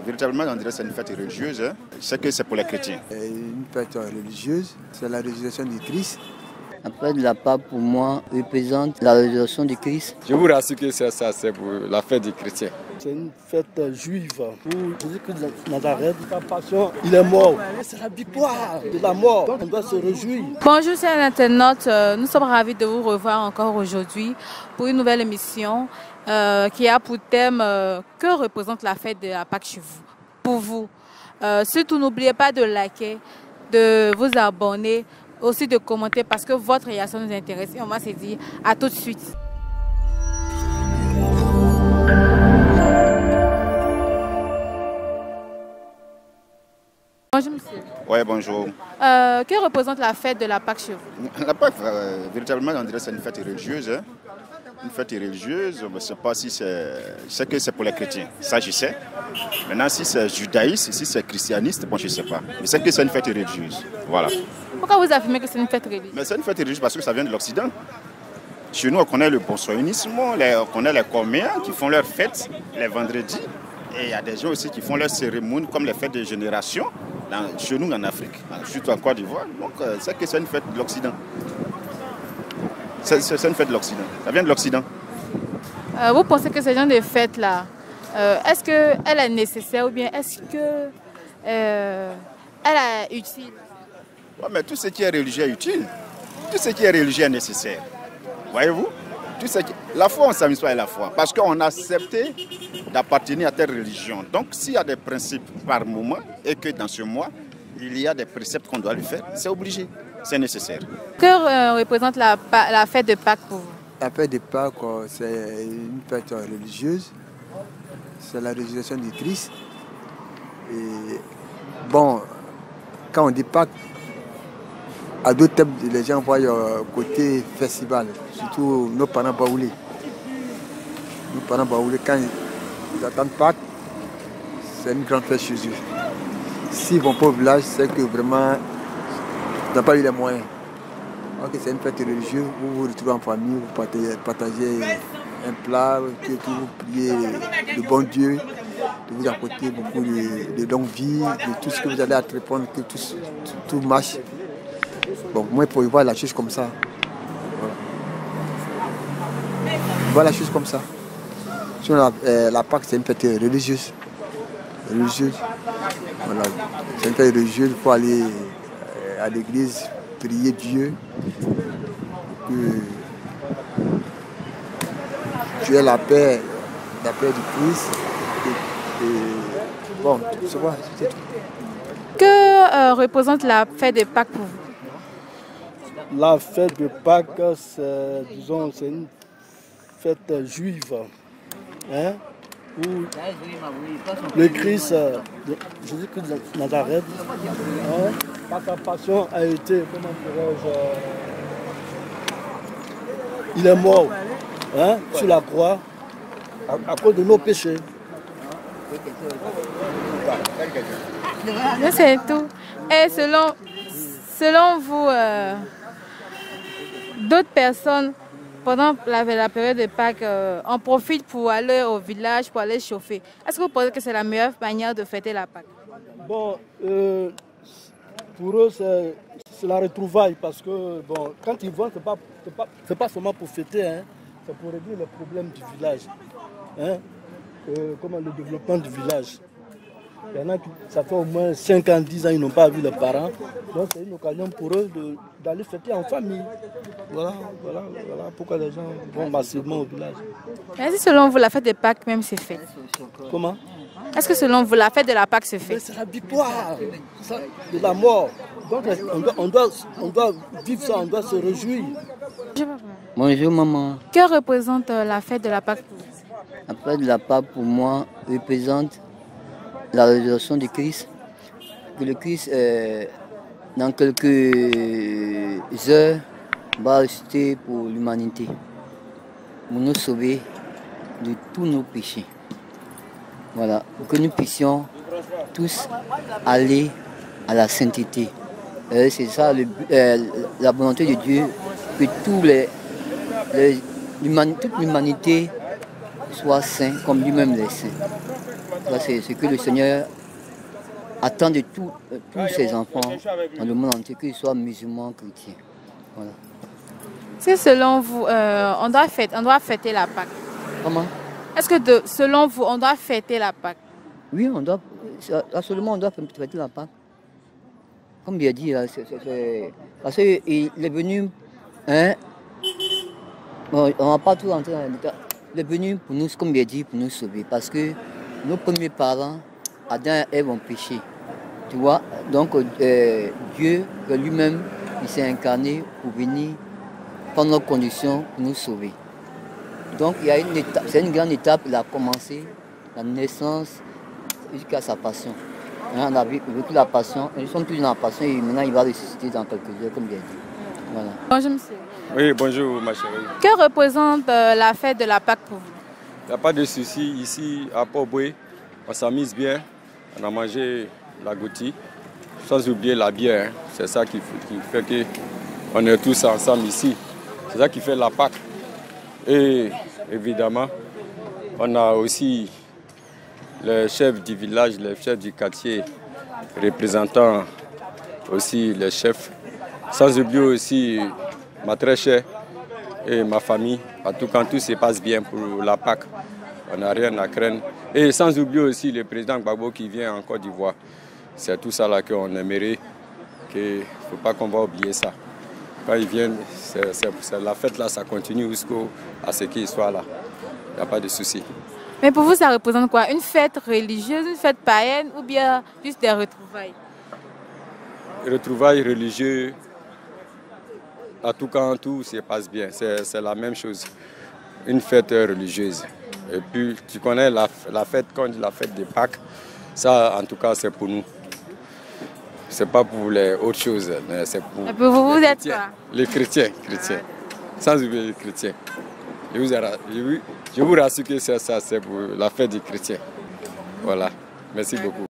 Véritablement, on dirait que c'est une fête religieuse. Hein. Je sais que c'est pour les chrétiens. Une fête religieuse, c'est la résurrection du Christ. La fête de la Pâque, pour moi, représente la résurrection du Christ. Je vous rassure que c'est ça, c'est pour la fête des chrétiens. C'est une fête juive où Jésus-Christ de Nazareth, sa passion, il est mort. C'est la victoire de la mort, donc on doit se réjouir. Bonjour chers internautes, nous sommes ravis de vous revoir encore aujourd'hui pour une nouvelle émission qui a pour thème que représente la fête de la Pâque chez vous, pour vous. Surtout n'oubliez pas de liker, de vous abonner, aussi de commenter parce que votre réaction nous intéresse et on va se dire à tout de suite. Bonjour monsieur. Oui, bonjour. Que représente la fête de la Pâque chez vous? La Pâque, véritablement, on dirait que c'est une fête religieuse. Hein. Une fête religieuse, je ne sais pas si c'est... Je sais que c'est pour les chrétiens, ça je sais. Maintenant, si c'est judaïste, si c'est christianiste, bon, je ne sais pas. Mais c'est que c'est une fête religieuse. Voilà. Pourquoi vous affirmez que c'est une fête religieuse? Mais c'est une fête religieuse parce que ça vient de l'Occident. Chez nous, on connaît le bonsoïnisme, on connaît les Coméens qui font leurs fêtes les vendredis. Et il y a des gens aussi qui font leurs cérémonies comme les fêtes de génération chez nous en Afrique, surtout en Côte d'Ivoire. Donc, c'est que c'est une fête de l'Occident. C'est une fête de l'Occident. Ça vient de l'Occident. Vous pensez que ce genre de fête-là, est-ce qu'elle est nécessaire ou bien est-ce qu'elle est utile? Ouais, mais tout ce qui est religieux est utile. Tout ce qui est religieux est nécessaire. Voyez-vous? La foi, on ne s'amuse pas avec la foi. Parce qu'on a accepté d'appartenir à telle religion. Donc, s'il y a des principes par moment et que dans ce mois, il y a des préceptes qu'on doit lui faire, c'est obligé. C'est nécessaire. Que représente la fête de Pâques pour vous? La fête de Pâques, c'est une fête religieuse. C'est la résurrection du Christ. Et bon, quand on dit Pâques, à d'autres thèmes, les gens voient côté festival, surtout nos parents baoulés. Nos parents baoulés, quand ils attendent Pâques, c'est une grande fête chez eux. S'ils ne vont pas au village, c'est que vraiment, ils n'ont pas eu les moyens. Donc c'est une fête religieuse où vous vous retrouvez en famille, vous partagez un plat, vous priez le bon Dieu, de vous apporter beaucoup de longue vie, de tout ce que vous allez entreprendre, que tout marche. Bon, moi, il faut y voir la chose comme ça. Voilà. Voir la chose comme ça. Sinon, la Pâque, c'est une fête religieuse. Voilà. C'est une fête religieuse, il faut aller à l'église, prier Dieu. Que Dieu est la paix du Christ. Bon, c'est tout. Que représente la fête de Pâques pour vous? La fête de Pâques, c'est une fête juive, hein, où le Christ, Jésus-Christ de Nazareth, hein, par sa passion a été, comment dirais-je, il est mort, hein, sur la croix à cause de nos péchés. C'est tout. Et selon vous, d'autres personnes, pendant la période de Pâques, en profitent pour aller au village, pour aller chauffer. Est-ce que vous pensez que c'est la meilleure manière de fêter la Pâques? Bon, pour eux, c'est la retrouvaille parce que bon, quand ils vont, c'est pas seulement pour fêter, hein, c'est pour régler les problèmes du village, hein, comme le développement du village. Il y en a qui, ça fait au moins 5 ans, 10 ans, ils n'ont pas vu leurs parents. Donc c'est une occasion pour eux d'aller fêter en famille. Voilà pourquoi les gens vont massivement au village. Est-ce que selon vous, la fête de Pâques même c'est fait? Comment? Est-ce que selon vous, la fête de la Pâque se fait? C'est la victoire de la mort. Donc on doit vivre ça, on doit se réjouir. Bonjour maman. Que représente la fête de la Pâque pour vous? La fête de la Pâque, pour moi, représente la résurrection du Christ. Que le Christ, dans quelques heures, va ressusciter pour l'humanité, pour nous sauver de tous nos péchés. Voilà, pour que nous puissions tous aller à la sainteté. C'est ça la volonté de Dieu, que toute l'humanité soit saint comme lui-même est saint. C'est ce que le Seigneur attend de tous ses enfants dans le monde entier, qu'ils soient musulmans, chrétiens. Voilà. Est-ce que selon vous, on doit fêter la Pâque? Comment? Est-ce que selon vous, on doit fêter la Pâque? Oui, absolument, on doit fêter la Pâque. Comme bien dit, là, parce qu'il est venu, hein, bon, on ne va pas tout rentrer dans les détails. Il est venu pour nous, comme bien dit, pour nous sauver. Parce que nos premiers parents, Adam et Ève ont péché. Tu vois, donc Dieu lui-même, il s'est incarné pour venir prendre nos conditions pour nous sauver. Donc il y a une étape, c'est une grande étape, il a commencé la naissance jusqu'à sa passion. On a vécu la passion, nous sommes tous dans la passion et maintenant il va ressusciter dans quelques heures, comme bien dit. Voilà. Bonjour monsieur. Oui, bonjour ma chérie. Que représente la fête de la Pâque pour vous? Il n'y a pas de souci. Ici, à Port-Boué, on s'amuse bien. On a mangé la goutti, sans oublier la bière. Hein. C'est ça qui fait qu'on est tous ensemble ici. C'est ça qui fait la Pâque. Et évidemment, on a aussi les chefs du village, les chefs du quartier, représentant aussi les chefs. Sans oublier aussi ma très chère et ma famille. En tout cas, tout se passe bien pour la Pâque. On n'a rien à craindre. Et sans oublier aussi le président Gbagbo qui vient en Côte d'Ivoire. C'est tout ça là qu'on aimerait. Il ne faut pas qu'on va oublier ça. Quand ils viennent, la fête là, ça continue jusqu'à ce qu'ils soient là. Il n'y a pas de souci. Mais pour vous, ça représente quoi? Une fête religieuse, une fête païenne ou bien juste des retrouvailles? Retrouvailles religieuses, en tout cas, en tout, ça passe bien. C'est la même chose. Une fête religieuse. Et puis, tu connais la fête, quand on dit la fête de Pâques, ça, en tout cas, c'est pour nous. C'est pas pour les autres choses, mais c'est pour vous les êtes chrétiens. quoi? Les chrétiens. Sans oublier les chrétiens. Je vous rassure que c'est ça, c'est pour la fête des chrétiens. Voilà. Merci beaucoup.